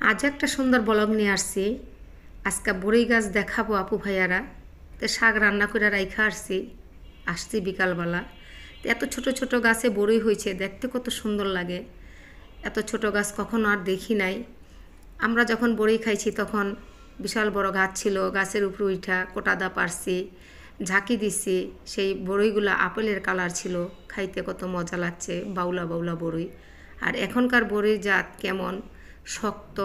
আজ একটা সুন্দর ব্লগ নিয়ে আসছি। আজকে বড়ই গাছ দেখাবো আপু ভাইয়ারা। তো শাক রান্না করে রাইখা আসছি বিকালবেলা। তো এত ছোট ছোট গাছে বড়ই হয়েছে, দেখতে কত সুন্দর লাগে। এত ছোট গাছ কখনো আর দেখি নাই। আমরা যখন বড়ই খাইছি তখন বিশাল বড় গাছ ছিল, গাছের উপরে উঠা কোটাদা পারছি, ঝাঁকি দিছি। সেই বড়ইগুলো আপেলের কালার ছিল, খাইতে কত মজা লাগছে, বাউলা বাউলা বড়ই। আর এখনকার বড়ই জাত কেমন শক্ত,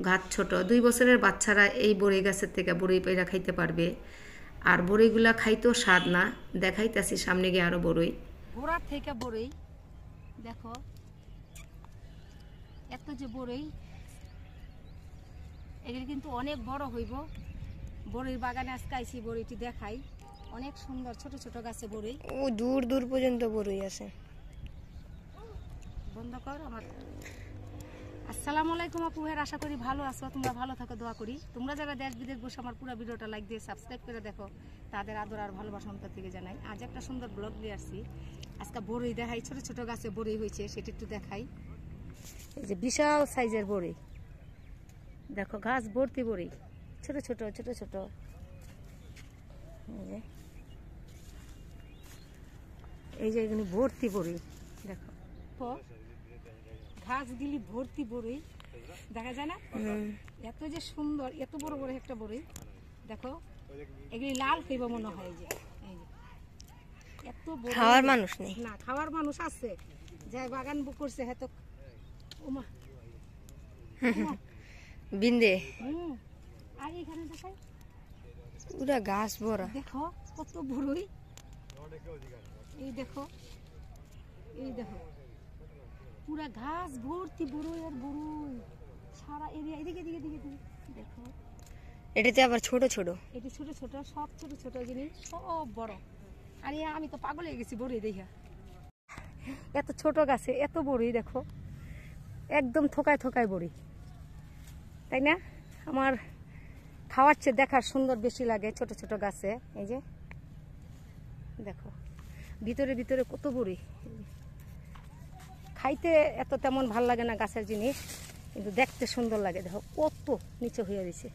গাছ ছোট, 2 বছরের বাচ্চারা এই বড়ই গাছের থেকে বড়ই পেড়া খাইতে পারবে। আর বড়ইগুলা খাইতেও স্বাদ না। দেখাইতেছি সামনে গিয়ে আরো বড়ই, গোড়ার থেকে বড়ই দেখো, এত যে বড়ই, এগুলি কিন্তু অনেক বড় হইব। বড়ির বাগানে আজকে আইছি, বড়িটি দেখাই। অনেক সুন্দর ছোট ছোট গাছে বড়ই, ও দূর দূর পর্যন্ত বড়ই আছে। বন্ধ কর আমার। আসসালামু আলাইকুম আপু ভাইয়ের, আশা করি ভালো আছো, তোমরা ভালো থাকো, দোয়া করি। তোমরা যারা দেশ বিদেশ বসে আমার পুরো ভিডিওটা লাইক দিয়ে সাবস্ক্রাইব করে দেখো, তাদের আদর আর ভালোবাসা অন্তর থেকে জানাই। আজ একটা সুন্দর ব্লগ নিয়ে আসছি। আজকে বড়ই দেখাই, ছোট ছোট গাছে বড়ই হয়েছে সেটা একটু দেখাই। এই যে বিশাল সাইজের বড়ই দেখো, গাছ ভর্তি বড়ই, ছোট ছোট ছোট ছোট। এই যে এগুলি ভর্তি বড়ই দেখো, গাছগুলি ভর্তি বড়ই, দেখা যায় না? এত যে সুন্দর, এত বড় বড় একটা বড়ই দেখো। এগুলি লাল হইব মনে হয়। যে এত বড়, খাওয়ার মানুষ নেই না, খাওয়ার মানুষ আছে, যাই বাগান করছে হ্যাঁ। তো ওমা বিন্দে আর এখানে দেখাই, পুরা গাছ ভরা দেখো কত বড়ই। এই দেখো, এই দেখো, পুরা ঘাস ভর্তি বড়ই আর বড়ই, সারা এরিয়া। এদিকে এদিকে এদিকে দেখো, এটাতে আবার ছোট ছোট, এটি ছোট ছোট, সব ছোট ছোট জিনিস, সব বড়। আর আমি তো পাগল হয়ে গেছি বড়ই দেখা। এত ছোট গাছে এত বড়ই দেখো, একদম থোকায় থোকায় বড়ি, তাই না? আমার খাওয়ার চেয়ে দেখার সুন্দর বেশি লাগে ছোট ছোট গাছে। এই যে দেখো, ভিতরে ভিতরে কত বড়ি। খাইতে এত তেমন ভাল লাগে না গাছের জিনিস, কিন্তু দেখতে সুন্দর লাগে। দেখো কত নিচে হয়ে দিছে,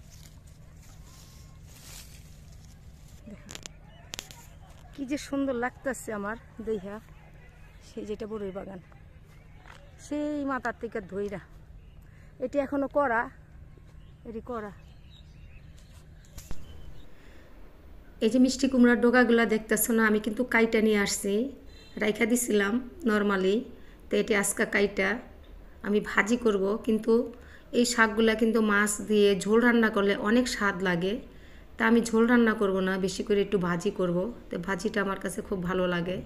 কি যে সুন্দর লাগতেছে আমার দেখা। সেই যেটা বড়ই বাগান, সেই মাথার থেকে ধইরা, এটি এখনো করা, এটি করা। এই যে মিষ্টি কুমড়ার ডোকাগুলা দেখতেছো না, আমি কিন্তু কাইটা নিয়ে আসছি, রাইখা দিছিলাম নর্মালি। তো এটি আজকে কাইটা আমি ভাজি করব। কিন্তু এই শাকগুলা কিন্তু মাছ দিয়ে ঝোল রান্না করলে অনেক স্বাদ লাগে। তা আমি ঝোল রান্না করব না, বেশি করে একটু ভাজি করব। তো ভাজিটা আমার কাছে খুব ভালো লাগে।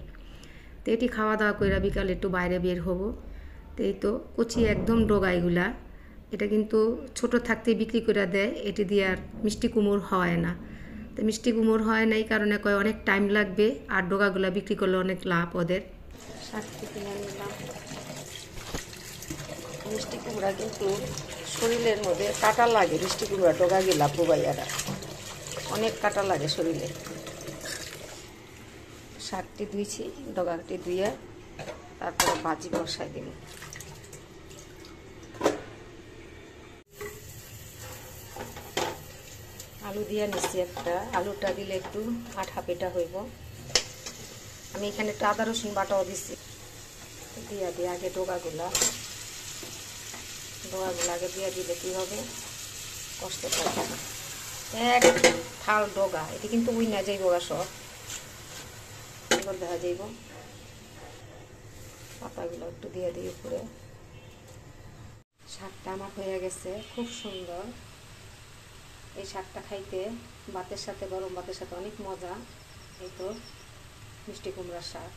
তো এটি খাওয়া দাওয়া করে বিকালে একটু বাইরে বের হব। তো এই তো কচি একদম ডোগাইগুলা, এটা কিন্তু ছোট থাকতেই বিক্রি করে দেয়। এটি দিয়ে আর মিষ্টি কুমড় হয় না। তো মিষ্টি কুমড় হয় না এই কারণে কয় অনেক টাইম লাগবে, আর ডোগাগুলা বিক্রি করলে অনেক লাভ ওদের। শাক কিনে নিলাম। মিষ্টি কুমড়া কিন্তু শরীরের মধ্যে কাটা লাগে, মিষ্টি কুমড়া ডোগা গেলা পোবাইয়ারা, অনেক কাটা লাগে শরীরে। শাকটি ধুইছি, ডগাটি ধুয়ে তারপরে ভাজি বসাই দিব। আলু দিয়ে নিচ্ছি একটা, আলুটা দিলে একটু আঠা পেটা হইব। আমি এখানে একটু আদা রসুন বাটাও দিচ্ছি, দিয়ে দিয়ে আগে ডোগাগুলা আগে দিয়ে দিলে কী হবে, কষ্ট থাকে না। এক থাল ডোগা, এটি কিন্তু উই না যাইব গা, সব সুন্দর দেখা যাইব। পাতাগুলো একটু দিয়ে দিই উপরে। শাকটা আমার হয়ে গেছে, খুব সুন্দর। এই শাকটা খাইতে ভাতের সাথে, গরম ভাতের সাথে অনেক মজা। এই তো মিষ্টি কুমড়ার শাক।